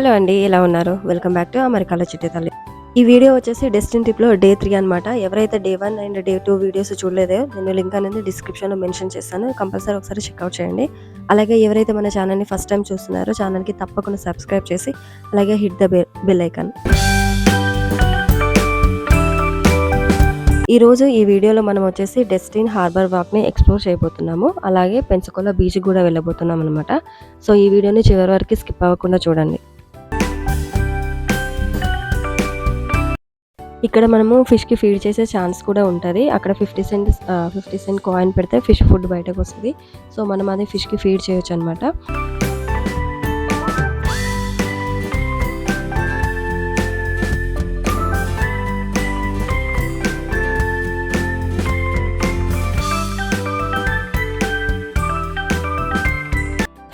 Hello అండి. ఎలా ఉన్నారు? వెల్కమ్ బ్యాక్ టు అమెరికాలో చిట్టి తల్లి. ఈ వీడియో వచ్చేసి డెస్టినీ ట్రిప్‌లో డే 3 అనమాట. ఎవరైతే డే 1 అండ్ డే 2 వీడియోస్ చూడలేదో నేను లింక్ అనేది డిస్క్రిప్షన్‌లో మెన్షన్ చేస్తాను. కంపల్సరీ ఒకసారి చెక్‌ఔట్ చేయండి. అలాగే ఎవరైతే మన ఛానల్‌ని ఫస్ట్ టైమ్ చూస్తున్నారో ఛానల్‌కి తప్పకుండా సబ్స్క్రైబ్ చేసి అలాగే హిట్ ద బెల్ ఐకాన్. ఈరోజు ఈ వీడియోలో మనం వచ్చేసి డెస్టినీ హార్బర్ వాక్‌ని ఎక్స్‌ప్లోర్ చేయబోతున్నాము. అలాగే పెన్సకోలా బీచ్‌కి కూడా వెళ్ళబోతున్నాం అనమాట. సో ఈ వీడియోని చివరి వరకు స్కిప్ అవ్వకుండా చూడండి. ఇక్కడ మనము ఫిష్‌కి ఫీడ్ చేసే ఛాన్స్ కూడా ఉంటది. అక్కడ 50 సెంట్ కాయిన్ పెడితే ఫిష్ ఫుడ్ బయటకొస్తది. సో మనం అది ఫిష్‌కి ఫీడ్ చేయొచ్చనమాట.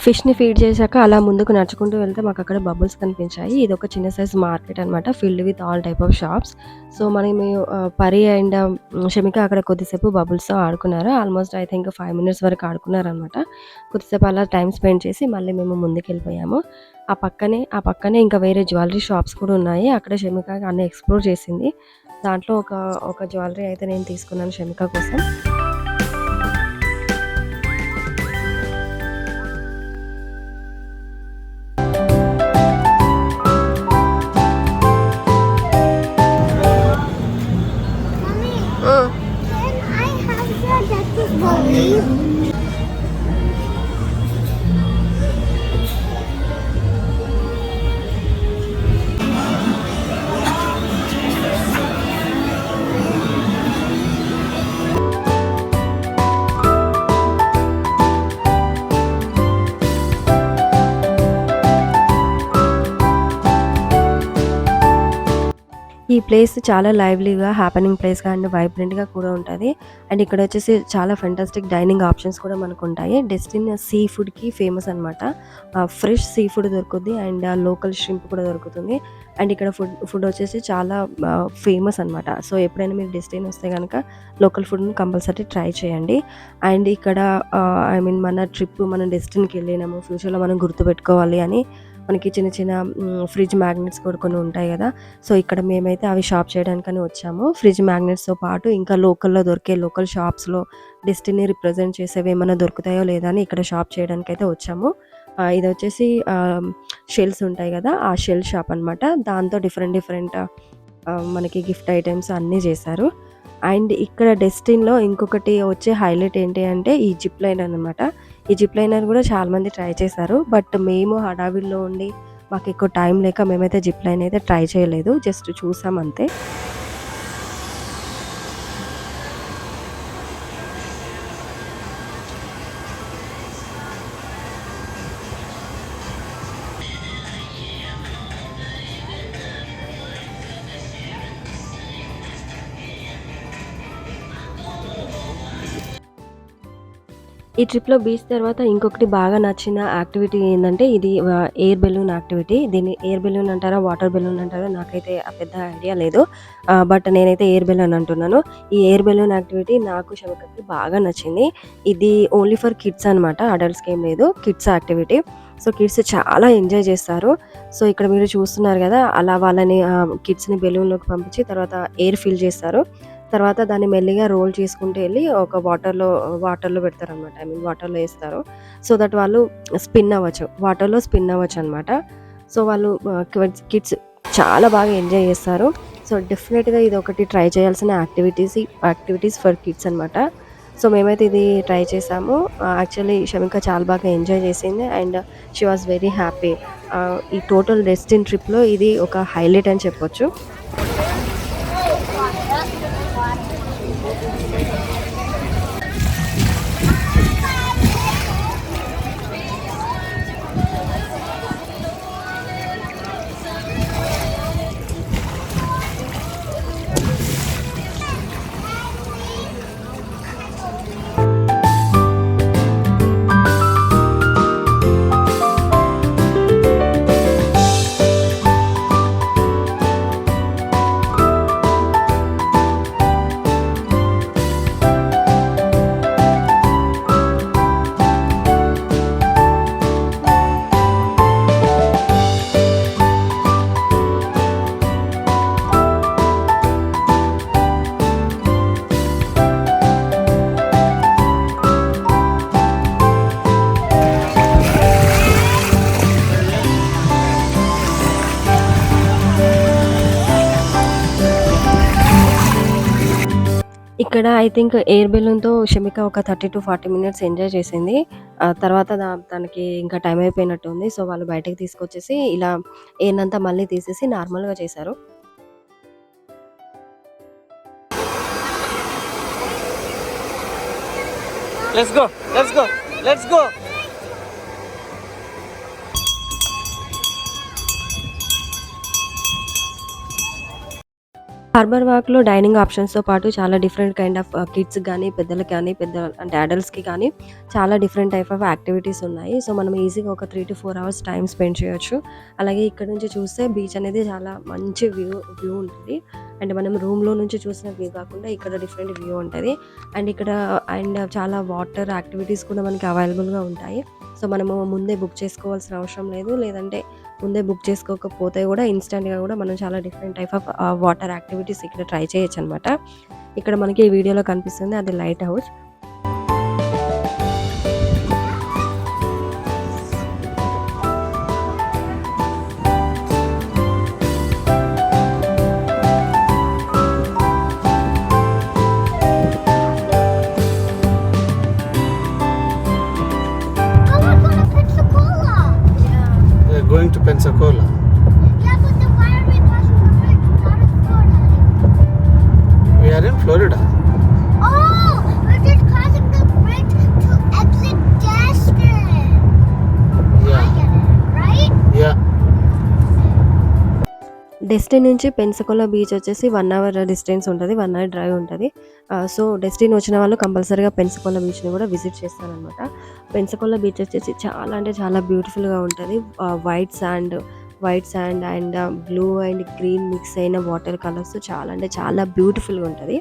ఫిష్‌ని ఫీడ్ చేశాక అలా ముందుకు నడుచుకుంటూ వెళ్తే మాకక్కడ బబుల్స్ కనిపించాయి. ఇదొక చిన్న సైజ్ మార్కెట్ అనమాట. Filled with all type of shops. So మనము పరి అండ్ షమిక అక్కడ కొద్దిసేపు బబుల్స్‌తో ఆడుకున్నారు. ఆల్మోస్ట్ ఐ థింక్ 5 మినిట్స్ వరకు ఆడుకున్నారనమాట. కొద్దిసేపు అలా టైమ్ స్పెండ్ చేసి మళ్ళీ మేము ముందుకెళ్ళిపోయాము. ఆ పక్కనే ఇంకా వేరే జ్యువెలరీ షాప్స్ కూడా ఉన్నాయి. అక్కడ షమిక అన్నీ ఎక్స్‌ప్లోర్ చేసింది. దాంట్లో ఒక జ్యువెలరీ అయితే నేను తీసుకున్నాను షమిక కోసం. ఈ ప్లేస్ చాలా లైవ్లీగా హ్యాపెనింగ్ ప్లేస్‌గా అండ్ వైబ్రెంట్‌గా కూడా ఉంటది. అండ్ ఇక్కడ వచ్చేసి చాలా ఫెంటాస్టిక్ డైనింగ్ ఆప్షన్స్ కూడా మనకుంటాయి. డెస్టినీ సీ ఫుడ్‌కి ఫేమస్ అనమాట. ఫ్రెష్ సీ ఫుడ్ దొరుకుద్ది అండ్ లోకల్ షింప్ కూడా దొరుకుతుంది. అండ్ ఇక్కడ ఫుడ్ వచ్చేసి చాలా ఫేమస్ అనమాట. సో ఎప్పుడైనా మీరు డెస్టినీ వస్తే గనక లోకల్ ఫుడ్‌ని కంపల్సరీ ట్రై చేయండి. అండ్ ఇక్కడ మన ట్రిప్ మనం డెస్టినీకి వెళ్ళినాము ఫ్యూచర్‌లో మనం గుర్తుపెట్టుకోవాలి అని మనకి చిన్న ఫ్రిడ్జ్ మ్యాగ్నెట్స్ కూడా కొన్ని ఉంటాయి కదా. సో ఇక్కడ మేమైతే అవి షాప్ చేయడానికని వచ్చాము. ఫ్రిడ్జ్ మ్యాగ్నెట్స్‌తో పాటు ఇంకా లోకల్‌లో దొరికే లోకల్ షాప్స్‌లో డెస్టినీ రిప్రజెంట్ చేసేవి ఏమైనా దొరుకుతాయో లేదా అని ఇక్కడ షాప్ చేయడానికైతే వచ్చాము. ఇది వచ్చేసి షెల్స్ ఉంటాయి కదా, ఆ షెల్ షాప్ అనమాట. దాంతో డిఫరెంట్ మనకి గిఫ్ట్ ఐటెమ్స్ అన్నీ చేశారు. అండ్ ఇక్కడ డెస్టినీలో ఇంకొకటి వచ్చే హైలైట్ ఏంటి అంటే ఈ జిప్ లైన్ అనమాట. ఈ జిప్ లైనర్ కూడా చాలామంది ట్రై చేశారు. బట్ మేము హడావిడిలో ఉండి మాకు ఎక్కువ టైం లేక మేమైతే జిప్ లైన్ అయితే ట్రై చేయలేదు. జస్ట్ చూసాం అంతే. ఈ ట్రిప్‌లో బీచ్ తర్వాత ఇంకొకటి బాగా నచ్చిన యాక్టివిటీ ఏందంటే ఇది ఎయిర్ బెలూన్ యాక్టివిటీ. దీన్ని ఎయిర్ బెలూన్ అంటారా? వాటర్ బెలూన్ అంటారా? నాకైతే పెద్ద ఐడియా లేదు. బట్ నేనైతే ఎయిర్ బెలూన్ అంటున్నాను. ఈ ఎయిర్ బెలూన్ యాక్టివిటీ నాకు షమికకి బాగా నచ్చింది. ఇది ఓన్లీ ఫర్ కిడ్స్ అనమాట. అడల్ట్స్‌కి ఏం లేదు. Kids activity. సో కిడ్స్ చాలా ఎంజాయ్ చేస్తారు. సో ఇక్కడ మీరు చూస్తున్నారు కదా, అలా వాళ్ళని కిడ్స్‌ని బెలూన్‌లోకి పంపించి తర్వాత ఎయిర్ ఫిల్ చేస్తారు. తర్వాత దాన్ని మెల్లిగా రోల్ చేసుకుంటూ వెళ్ళి ఒక వాటర్‌లో పెడతారనమాట. వాటర్‌లో ఏస్తారు. సో దట్ వాళ్ళు వాటర్‌లో స్పిన్ అవ్వచ్చు అనమాట. సో వాళ్ళు కిడ్స్ చాలా బాగా ఎంజాయ్ చేస్తారు. సో డెఫినెట్‌గా ఇది ఒకటి ట్రై చేయాల్సిన యాక్టివిటీస్ ఫర్ కిడ్స్ అనమాట. సో మేమైతే ఇది ట్రై చేసాము. యాక్చువల్లీ షమిక చాలా బాగా ఎంజాయ్ చేసింది and she was very happy. ఈ టోటల్ డెస్టినీ ట్రిప్‌లో ఇది ఒక హైలైట్ అని చెప్పొచ్చు. ఇక్కడ ఐ థింక్ ఎయిర్ బెలూన్‌తో షమిక ఒక 30-40 మినిట్స్ ఎంజాయ్ చేసింది. తర్వాత తనకి ఇంకా టైం అయిపోయినట్టుంది. సో, వాళ్ళు బయటకి తీసుకొచ్చేసి ఇలా ఎయిర్‌నంతా మళ్ళీ తీసేసి నార్మల్‌గా చేశారు. Let's go. Let's go. Let's go. Harbour వాక్‌లో డైనింగ్ ఆప్షన్స్‌తో పాటు చాలా డిఫరెంట్ కైండ్ ఆఫ్ కిడ్స్‌కి గానీ, పెద్దలకి గానీ, అంటే అడల్ట్స్‌కి కానీ చాలా డిఫరెంట్ టైప్ ఆఫ్ యాక్టివిటీస్ ఉన్నాయి. సో, మనం ఈజీగా ఒక 3-4 అవర్స్ టైమ్ స్పెండ్ చేయొచ్చు. అలాగే ఇక్కడ నుంచి చూస్తే బీచ్ అనేది చాలా మంచి వ్యూ ఉంటది. అండ్ మనం రూమ్‌లో నుంచి చూసిన వ్యూ కాకుండా ఇక్కడ డిఫరెంట్ వ్యూ ఉంటది. అండ్ చాలా వాటర్ యాక్టివిటీస్ కూడా మనకి అవైలబుల్‌గా ఉంటాయి. సో, మనము ముందే బుక్ చేసుకోవాల్సిన అవసరం లేదు. లేదంటే ముందే బుక్ చేసుకోకపోతే కూడా ఇన్‌స్టాంట్‌గా కూడా మనం చాలా different type of water activities ఇక్కడ ట్రై చేయొచ్చనమాట. ఇక్కడ మనకి ఈ వీడియోలో కనిపిస్తుంది అది light house. We're going to Pensacola. Yeah, but then why are we crossing the bridge? Out of Florida. We are in Florida. Oh, we're just crossing the bridge to exit Destin. I Yeah. get it, right? Yeah. Destiny నుంచి పెన్సకోలా beach వచ్చేసి 1 hour distance ఉంటది. 1 hour drive ఉంటది. So, destiny వచ్చిన వాళ్ళు కంపల్సరీగా పెన్సకోలా బీచ్‌ని కూడా visit చేస్తారనమాట. పెన్సకోలా beach వచ్చేసి చాలా అంటే చాలా బ్యూటిఫుల్‌గా ఉంటది. White sand and blue and green mix అయిన వాటర్ కలర్స్ చాలా అంటే చాలా బ్యూటిఫుల్‌గా ఉంటది.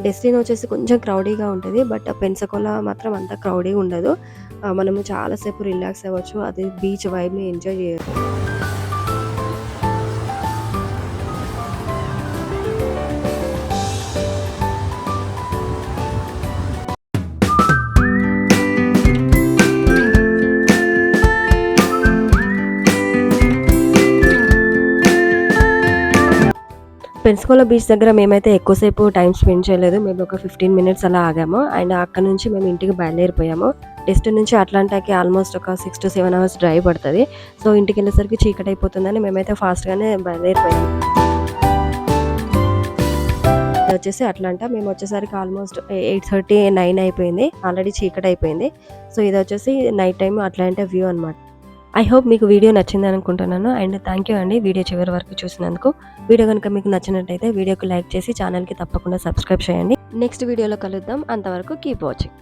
డెస్టినీ వచ్చేసి కొంచెం క్రౌడీగా ఉంటది. బట్ పెన్సకోలా మాత్రం అంత క్రౌడీగా ఉండదు. మనము చాలా సేపు రిలాక్స్ అవ్వచ్చు. అది బీచ్ వైబ్‌ని ఎంజాయ్ చేయొచ్చు. పెన్సకోలా బీచ్ దగ్గర మేమైతే ఎక్కువసేపు టైం స్పెండ్ చేయలేదు. మేము ఒక 15 మినిట్స్ అలా ఆగాము. అండ్ అక్కడి నుంచి మేము ఇంటికి బయలుదేరిపోయాము. డెస్టినీ నుంచి అట్లాంటాకి ఆల్మోస్ట్ ఒక 6-7 అవర్స్ డ్రైవ్ పడతది. సో, ఇంటికెళ్ళేసరికి చీకటి అయిపోతుందని మేమైతే ఫాస్ట్‌గానే బయలుదేరిపోయాము. ఇది వచ్చేసి అట్లాంటా. మేము వచ్చేసరికి ఆల్మోస్ట్ 8:30, 9 అయిపోయింది. ఆల్రెడీ చీకటి అయిపోయింది. సో, ఇది వచ్చేసి నైట్ టైమ్ అట్లాంటా వ్యూ అనమాట. ఐ హోప్ మీకు వీడియో నచ్చిందని అనుకుంటున్నాను. అండ్ థ్యాంక్ యూ అండి వీడియో చివరి వరకు చూసినందుకు. వీడియో కనుక మీకు నచ్చినట్టయితే వీడియోకి లైక్ చేసి ఛానల్‌కి తప్పకుండా సబ్స్క్రైబ్ చేయండి. నెక్స్ట్ వీడియోలో కలుద్దాం. అంతవరకు కీప్ వాచింగ్.